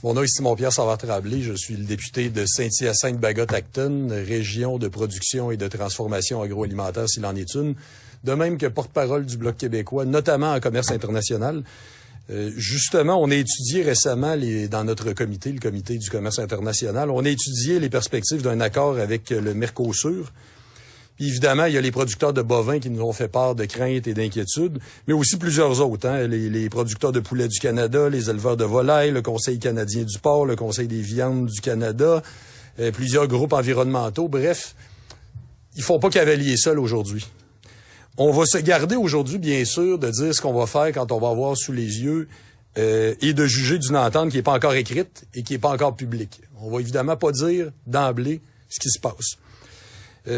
Mon nom est Simon-Pierre Savard-Tremblay. Je suis le député de Saint-Hyacinthe-Bagotte-Acton, région de production et de transformation agroalimentaire, s'il en est une, de même que porte-parole du Bloc québécois, notamment en commerce international. Justement, on a étudié récemment dans notre comité, le comité du commerce international, on a étudié les perspectives d'un accord avec le Mercosur. Puis évidemment, il y a les producteurs de bovins qui nous ont fait part de craintes et d'inquiétudes, mais aussi plusieurs autres, les producteurs de poulets du Canada, les éleveurs de volailles, le Conseil canadien du porc, le Conseil des viandes du Canada, plusieurs groupes environnementaux. Bref, ils font pas cavalier seul aujourd'hui. On va se garder aujourd'hui, bien sûr, de dire ce qu'on va faire quand on va avoir sous les yeux et de juger d'une entente qui n'est pas encore écrite et qui n'est pas encore publique. On va évidemment pas dire d'emblée ce qui se passe.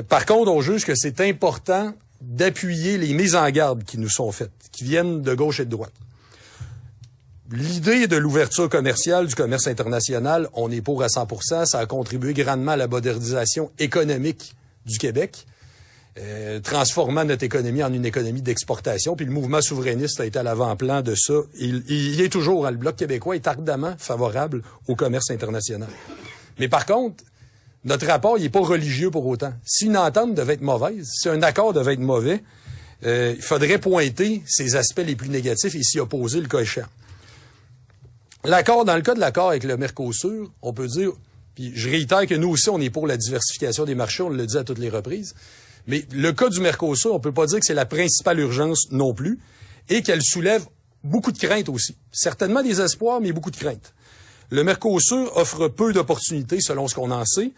Par contre, on juge que c'est important d'appuyer les mises en garde qui nous sont faites, qui viennent de gauche et de droite. L'idée de l'ouverture commerciale, du commerce international, on est pour à 100%. Ça a contribué grandement à la modernisation économique du Québec, transformant notre économie en une économie d'exportation. Puis le mouvement souverainiste a été à l'avant-plan de ça. Il est toujours, le Bloc québécois est ardemment favorable au commerce international. Mais par contre, notre rapport, il n'est pas religieux pour autant. Si une entente devait être mauvaise, si un accord devait être mauvais, il faudrait pointer ses aspects les plus négatifs et s'y opposer le cas échéant. Dans le cas de l'accord avec le Mercosur, on peut dire, puis je réitère que nous aussi, on est pour la diversification des marchés, on le dit à toutes les reprises, mais le cas du Mercosur, on peut pas dire que c'est la principale urgence non plus et qu'elle soulève beaucoup de craintes aussi. Certainement des espoirs, mais beaucoup de craintes. Le Mercosur offre peu d'opportunités, selon ce qu'on en sait,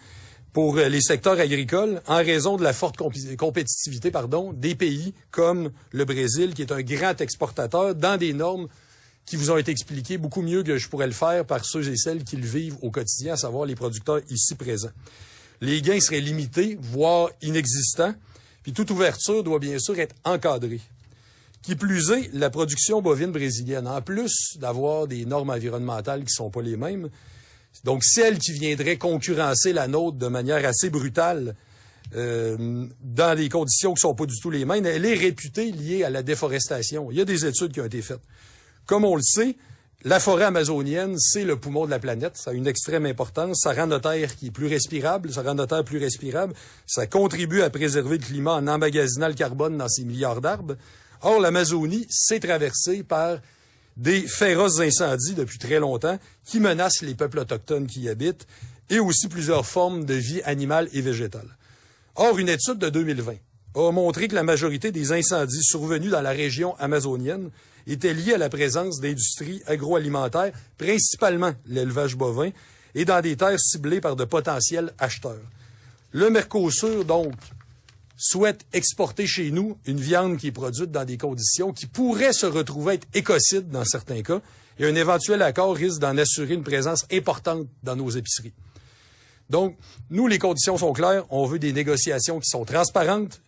pour les secteurs agricoles, en raison de la forte compétitivité des pays comme le Brésil, qui est un grand exportateur, dans des normes qui vous ont été expliquées beaucoup mieux que je pourrais le faire par ceux et celles qui le vivent au quotidien, à savoir les producteurs ici présents. Les gains seraient limités, voire inexistants, puis toute ouverture doit bien sûr être encadrée. Qui plus est, la production bovine brésilienne, en plus d'avoir des normes environnementales qui sont pas les mêmes, donc celle qui viendrait concurrencer la nôtre de manière assez brutale dans des conditions qui sont pas du tout les mêmes, elle est réputée liée à la déforestation. Il y a des études qui ont été faites. Comme on le sait, la forêt amazonienne, c'est le poumon de la planète. Ça a une extrême importance. Ça rend notre air qui est plus respirable. Ça rend notre air plus respirable. Ça contribue à préserver le climat en emmagasinant le carbone dans ces milliards d'arbres. Or, l'Amazonie, c'est traversée par des féroces incendies depuis très longtemps qui menacent les peuples autochtones qui y habitent et aussi plusieurs formes de vie animale et végétale. Or, une étude de 2020 a montré que la majorité des incendies survenus dans la région amazonienne étaient liés à la présence d'industries agroalimentaires, principalement l'élevage bovin, et dans des terres ciblées par de potentiels acheteurs. Le Mercosur, donc, souhaite exporter chez nous une viande qui est produite dans des conditions qui pourraient se retrouver être écocides dans certains cas, et un éventuel accord risque d'en assurer une présence importante dans nos épiceries. Donc, nous, les conditions sont claires. On veut des négociations qui sont transparentes.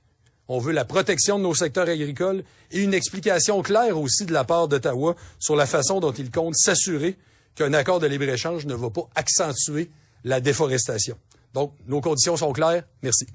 On veut la protection de nos secteurs agricoles et une explication claire aussi de la part d'Ottawa sur la façon dont il compte s'assurer qu'un accord de libre-échange ne va pas accentuer la déforestation. Donc, nos conditions sont claires. Merci.